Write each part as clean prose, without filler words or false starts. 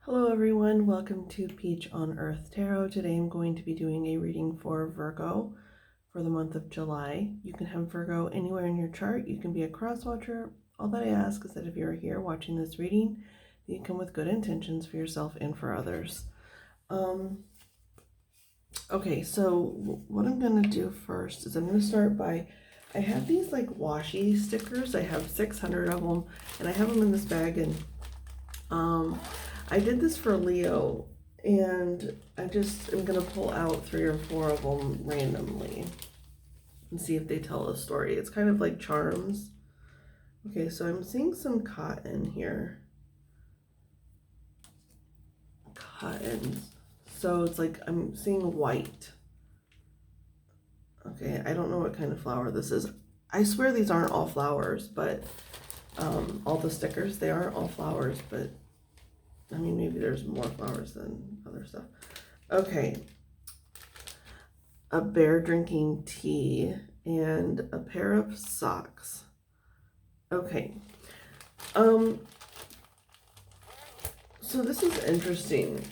Hello everyone, welcome to Peach on Earth Tarot. Today I'm going to be doing a reading for Virgo for the month of July. You can have Virgo anywhere in your chart. You can be a cross watcher. All that I ask is that if you're here watching this reading, you come with good intentions for yourself and for others. Okay, so what I'm going to do first is I'm going to start by, I have these like washi stickers. I have 600 of them and I have them in this bag, and I did this for Leo, and I just am going to pull out 3 or 4 of them randomly and see if they tell a story. It's kind of like charms. Okay, so I'm seeing some cotton here. Cotton. So it's like I'm seeing white. Okay, I don't know what kind of flower this is. I swear these aren't all flowers, but all the stickers, they aren't all flowers, but I mean, maybe there's more flowers than other stuff. Okay. A bear drinking tea and a pair of socks. Okay. So this is interesting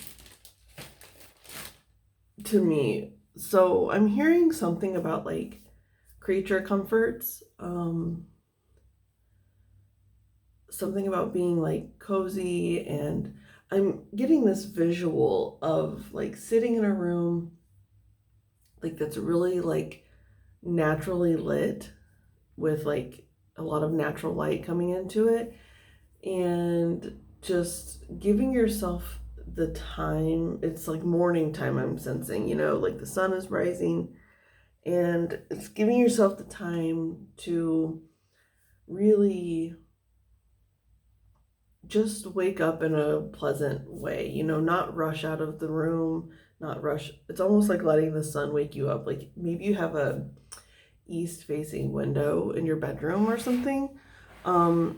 to me. So I'm hearing something about like creature comforts. Something about being like cozy, and I'm getting this visual of like sitting in a room like that's really like naturally lit with like a lot of natural light coming into it, and just giving yourself the time. It's like morning time, I'm sensing, like the sun is rising, and it's giving yourself the time to really just wake up in a pleasant way, not rush out of the room, not rush. It's almost like letting the sun wake you up. Like maybe you have a east facing window in your bedroom or something. I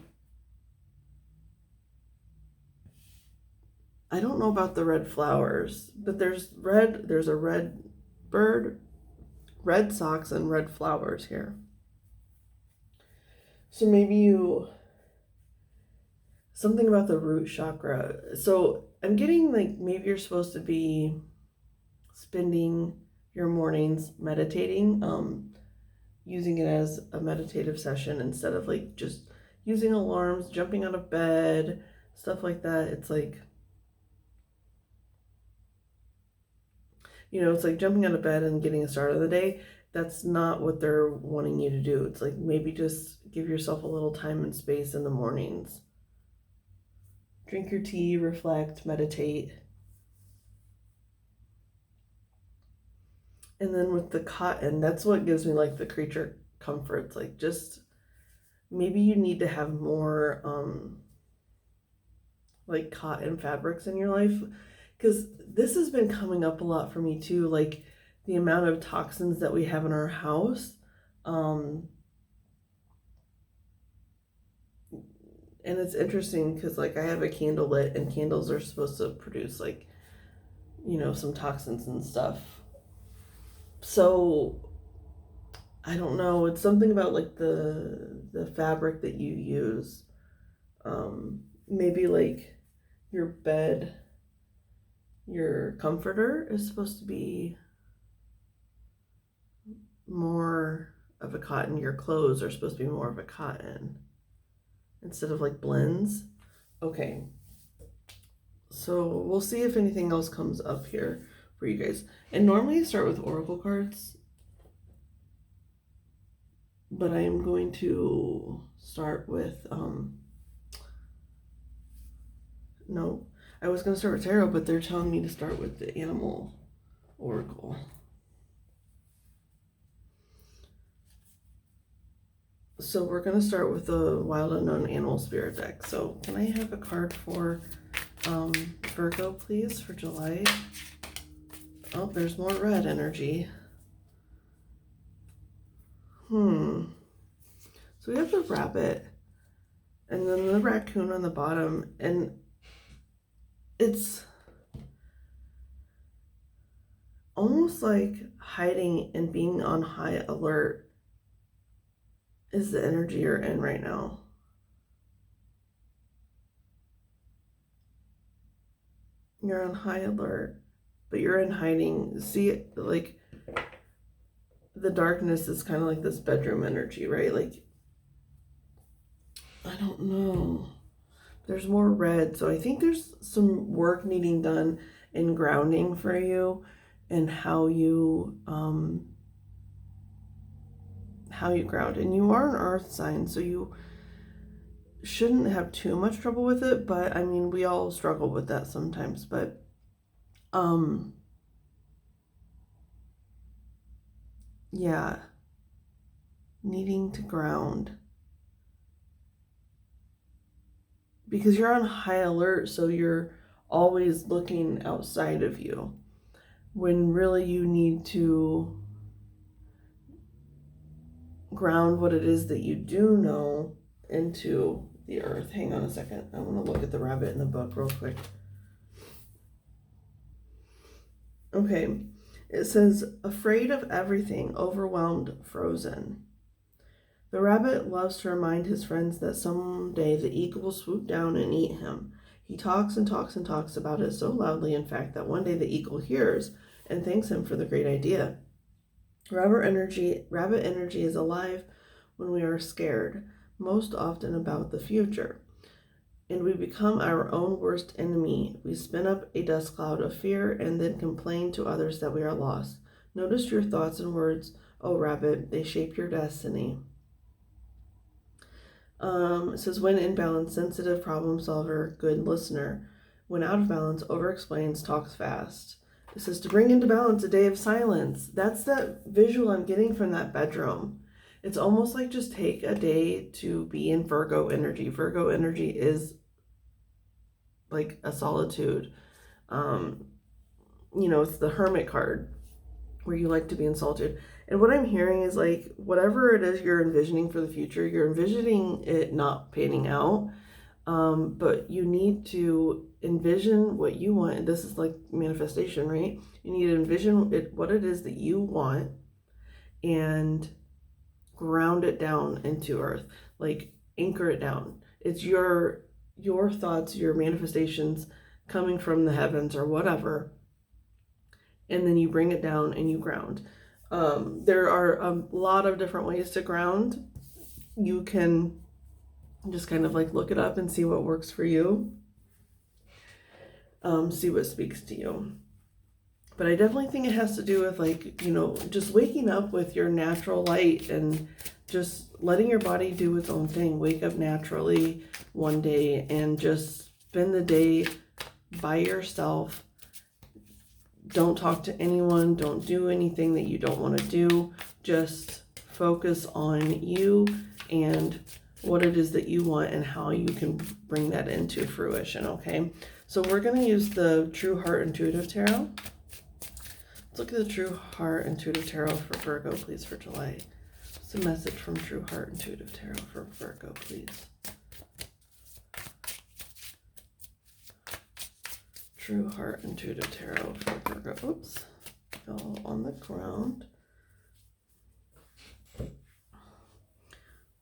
don't know about the red flowers, but there's a red bird, red socks, and red flowers here. So maybe something about the root chakra. So I'm getting like maybe you're supposed to be spending your mornings meditating, using it as a meditative session instead of like just using alarms, jumping out of bed, stuff like that. It's like, it's like jumping out of bed and getting a start of the day. That's not what they're wanting you to do. It's like maybe just give yourself a little time and space in the mornings. Drink your tea, reflect, meditate. And then with the cotton, that's what gives me like the creature comforts. Like just maybe you need to have more like cotton fabrics in your life, because this has been coming up a lot for me too, like the amount of toxins that we have in our house. And it's interesting because like I have a candle lit, and candles are supposed to produce like some toxins and stuff. So I don't know, it's something about like the fabric that you use. Maybe like your bed, your comforter is supposed to be more of a cotton. Your clothes are supposed to be more of a cotton instead of like blends. Okay, so we'll see if anything else comes up here for you guys. And normally I start with oracle cards, but I am going to start with no, I was going to start with tarot, but they're telling me to start with the animal oracle. So we're going to start with the Wild Unknown Animal Spirit deck. So can I have a card for Virgo, please, for July? Oh, there's more red energy. So we have the rabbit and then the raccoon on the bottom, and it's almost like hiding and being on high alert is the energy you're in right now. You're on high alert, but you're in hiding. See, like, the darkness is kind of like this bedroom energy, right? Like, I don't know. There's more red, so I think there's some work needing done in grounding for you, and how you ground. And you are an earth sign, so you shouldn't have too much trouble with it, but I mean, we all struggle with that sometimes. But yeah, needing to ground because you're on high alert, so you're always looking outside of you when really you need to ground what it is that you do know into the earth. Hang on a second. I want to look at the rabbit in the book real quick. Okay. It says, afraid of everything, overwhelmed, frozen. The rabbit loves to remind his friends that someday the eagle will swoop down and eat him. He talks and talks and talks about it so loudly, in fact, that one day the eagle hears and thanks him for the great idea. Rabbit energy is alive when we are scared, most often about the future. And we become our own worst enemy. We spin up a dust cloud of fear and then complain to others that we are lost. Notice your thoughts and words, oh rabbit, they shape your destiny. It says, when in balance, sensitive, problem solver, good listener. When out of balance, over explains, talks fast. It says to bring into balance a day of silence. That's that visual I'm getting from that bedroom. It's almost like just take a day to be in Virgo energy. Virgo energy is like a solitude. It's the hermit card where you like to be in solitude. And what I'm hearing is like, whatever it is you're envisioning for the future, you're envisioning it not panning out. But you need to envision what you want. And this is like manifestation, right? You need to envision what it is that you want and ground it down into earth. Like anchor it down. It's your thoughts, your manifestations coming from the heavens or whatever. And then you bring it down and you ground. There are a lot of different ways to ground. You can just kind of like look it up and see what works for you. See what speaks to you. But I definitely think it has to do with like, just waking up with your natural light and just letting your body do its own thing. Wake up naturally one day and just spend the day by yourself. Don't talk to anyone. Don't do anything that you don't want to do. Just focus on you and what it is that you want and how you can bring that into fruition, okay? So we're going to use the True Heart Intuitive Tarot. Let's look at the True Heart Intuitive Tarot for Virgo, please, for July. What's the message from True Heart Intuitive Tarot for Virgo, please? True Heart Intuitive Tarot for Virgo. Oops, fell on the ground.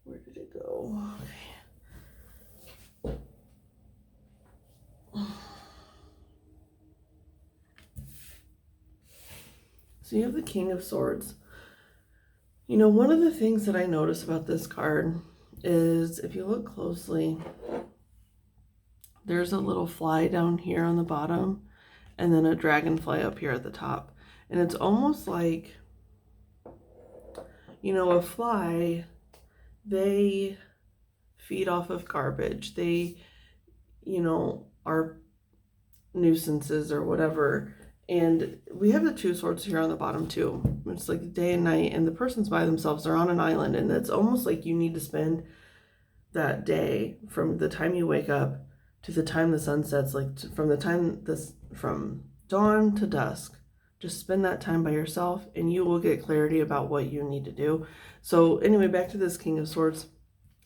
Where did it go? Okay. So you have the King of Swords. One of the things that I notice about this card is if you look closely, there's a little fly down here on the bottom and then a dragonfly up here at the top. And it's almost like, a fly, they feed off of garbage. They, are nuisances or whatever. And we have the Two Swords here on the bottom too. It's like day and night, and the person's by themselves. They're on an island, and it's almost like you need to spend that day from the time you wake up to the time the sun sets, like from dawn to dusk. Just spend that time by yourself, and you will get clarity about what you need to do. So anyway, back to this King of Swords.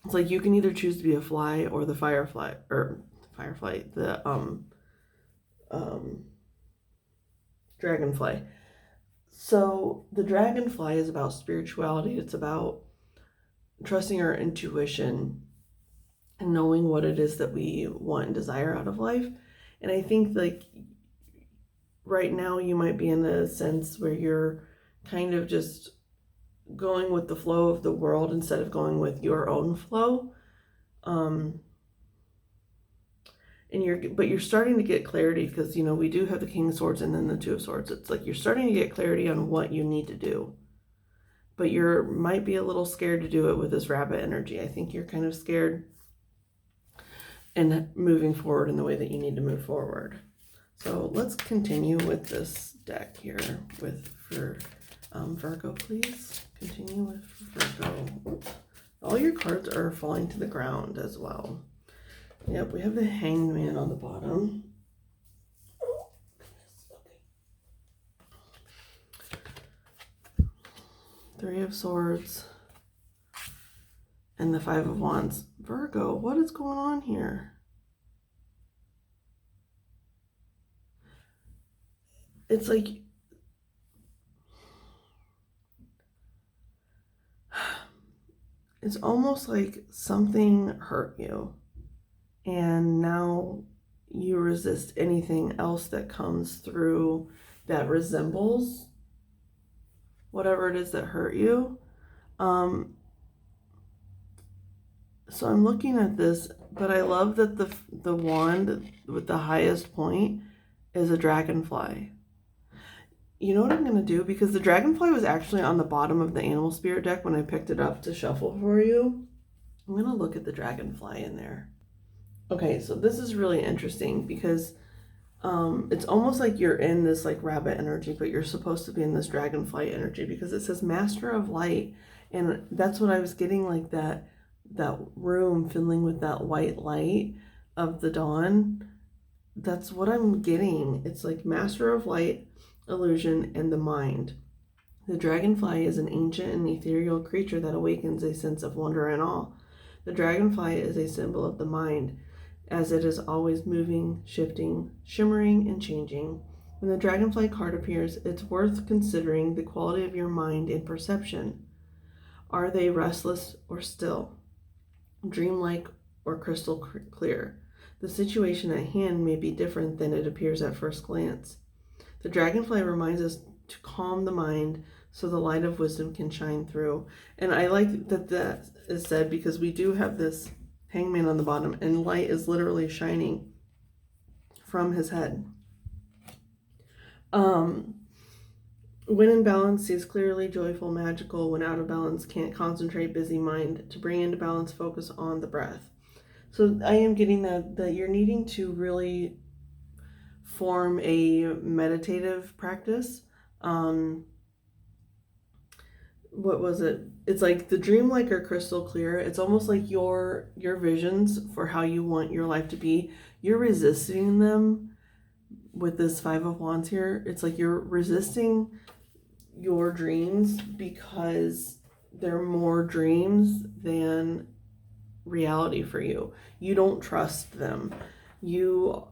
It's like you can either choose to be a fly or the dragonfly. So the dragonfly is about spirituality. It's about trusting our intuition and knowing what it is that we want and desire out of life. And I think like right now you might be in a sense where you're kind of just going with the flow of the world instead of going with your own flow. And you're starting to get clarity, because we do have the King of Swords and then the Two of Swords. It's like you're starting to get clarity on what you need to do, but you might be a little scared to do it with this rabbit energy. I think you're kind of scared and moving forward in the way that you need to move forward. So let's continue with this deck here for Virgo, please. Continue with Virgo. Oops. All your cards are falling to the ground as well. Yep, we have the Hanged Man on the bottom. Oh, goodness. Okay. Three of Swords. And the Five of Wands. Virgo, what is going on here? It's like it's almost like something hurt you, and now you resist anything else that comes through that resembles whatever it is that hurt you. So I'm looking at this, but I love that the wand with the highest point is a dragonfly. You know what I'm going to do? Because the dragonfly was actually on the bottom of the animal spirit deck when I picked it up to shuffle for you. I'm going to look at the dragonfly in there. Okay, so this is really interesting because it's almost like you're in this like rabbit energy, but you're supposed to be in this dragonfly energy because it says Master of Light. And that's what I was getting, like that room filling with that white light of the dawn. That's what I'm getting. It's like Master of Light, illusion, and the mind. The dragonfly is an ancient and ethereal creature that awakens a sense of wonder and awe. The dragonfly is a symbol of the mind, as it is always moving, shifting, shimmering, and changing. When the dragonfly card appears, it's worth considering the quality of your mind and perception. Are they restless or still, dreamlike or crystal clear? The situation at hand may be different than it appears at first glance. The dragonfly reminds us to calm the mind so the light of wisdom can shine through. And I like that is said because we do have this hangman on the bottom and light is literally shining from his head. When in balance, sees clearly, joyful, magical. When out of balance, can't concentrate, busy mind. To bring into balance, focus on the breath. So I am getting that you're needing to really form a meditative practice. What was it? It's like the dreamlike or crystal clear. It's almost like your visions for how you want your life to be. You're resisting them with this Five of Wands here. It's like you're resisting your dreams because they're more dreams than reality for you. You don't trust them. You're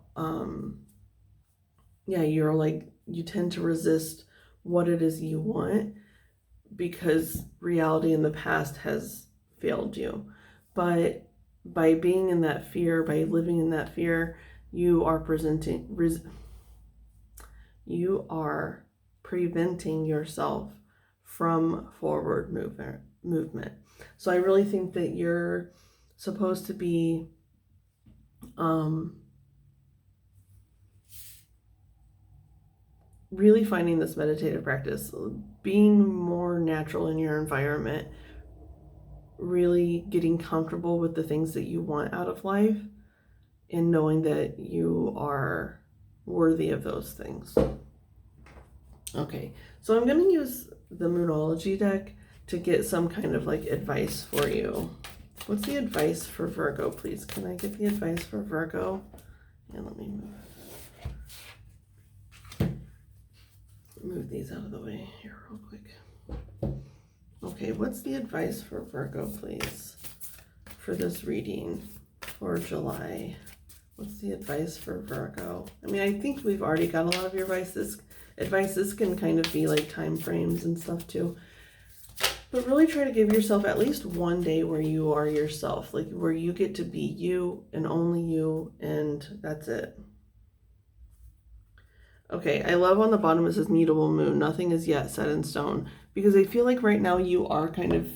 like, you tend to resist what it is you want because reality in the past has failed you. But by being in that fear, by living in that fear, you are preventing yourself from forward movement. So I really think that you're supposed to be really finding this meditative practice, being more natural in your environment, really getting comfortable with the things that you want out of life and knowing that you are worthy of those things. Okay, so I'm going to use the Moonology deck to get some kind of like advice for you. What's the advice for Virgo, please? Can I get the advice for Virgo? And let me move these out of the way here real quick. Okay, what's the advice for Virgo, please, for this reading for July? What's the advice for Virgo? I mean, I think we've already got a lot of your advice. This can kind of be like time frames and stuff too. But really try to give yourself at least one day where you are yourself, like where you get to be you and only you, and that's it. Okay, I love on the bottom it says mutable moon. Nothing is yet set in stone. Because I feel like right now you are kind of,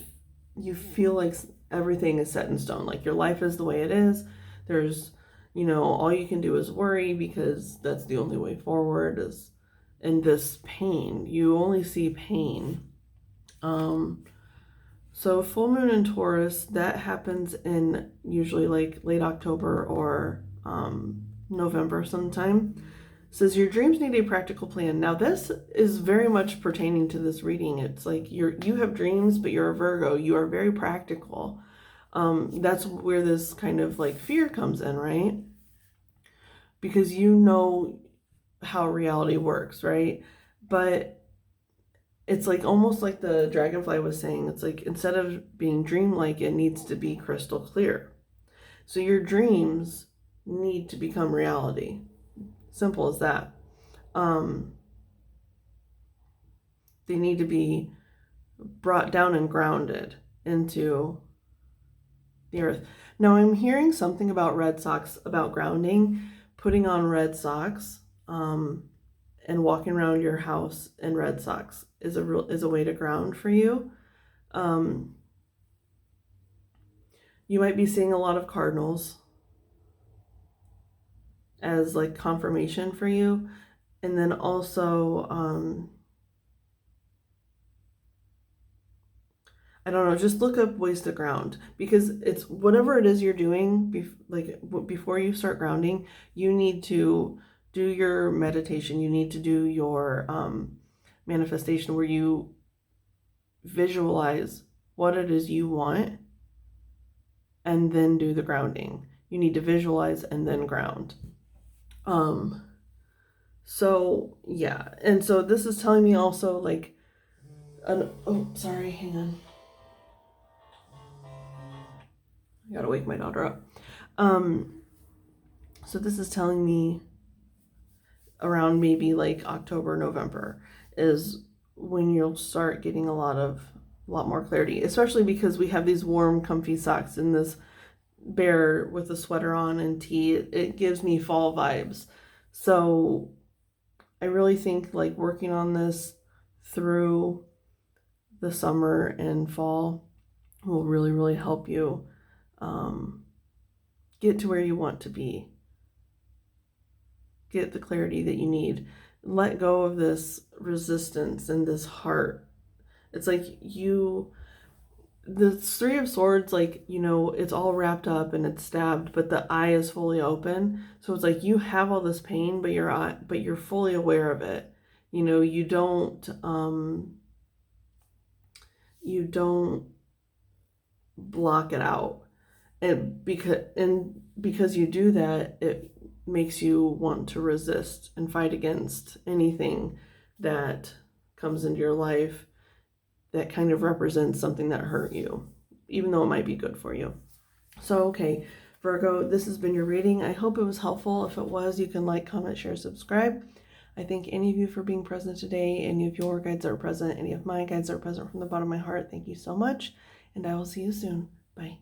you feel like everything is set in stone. Like your life is the way it is. There's, all you can do is worry because that's the only way forward is in this pain. You only see pain. So full moon in Taurus, that happens in usually like late October or November sometime. Says your dreams need a practical plan. Now this is very much pertaining to this reading. It's like you have dreams, but you're a Virgo. You are very practical. That's where this kind of like fear comes in, right? Because you know how reality works, right? But it's like almost like the dragonfly was saying, it's like instead of being dreamlike, it needs to be crystal clear. So your dreams need to become reality. Simple as that. They need to be brought down and grounded into the earth. Now I'm hearing something about red socks, about grounding, putting on red socks, and walking around your house in red socks is a way to ground for you. You might be seeing a lot of cardinals as like confirmation for you, and then also I don't know, just look up ways to ground because it's whatever it is you're doing before you start grounding, you need to do your meditation, you need to do your manifestation where you visualize what it is you want and then do the grounding. You need to visualize and then ground. So yeah, and so this is telling me also like oh sorry, hang on. I gotta wake my daughter up. So this is telling me around maybe like October, November is when you'll start getting a lot more clarity, especially because we have these warm, comfy socks and this bear with a sweater on and tea. It gives me fall vibes. So I really think like working on this through the summer and fall will really, really help you get to where you want to be. Get the clarity that you need. Let go of this resistance and this heart. It's like the Three of Swords, like, it's all wrapped up and it's stabbed, but the eye is fully open. So it's like you have all this pain, but you're fully aware of it. You don't block it out. And because you do that, it makes you want to resist and fight against anything that comes into your life that kind of represents something that hurt you, even though it might be good for you. So, okay, Virgo, this has been your reading. I hope it was helpful. If it was, you can like, comment, share, subscribe. I thank any of you for being present today. Any of your guides that are present, any of my guides that are present from the bottom of my heart, thank you so much. And I will see you soon. Bye.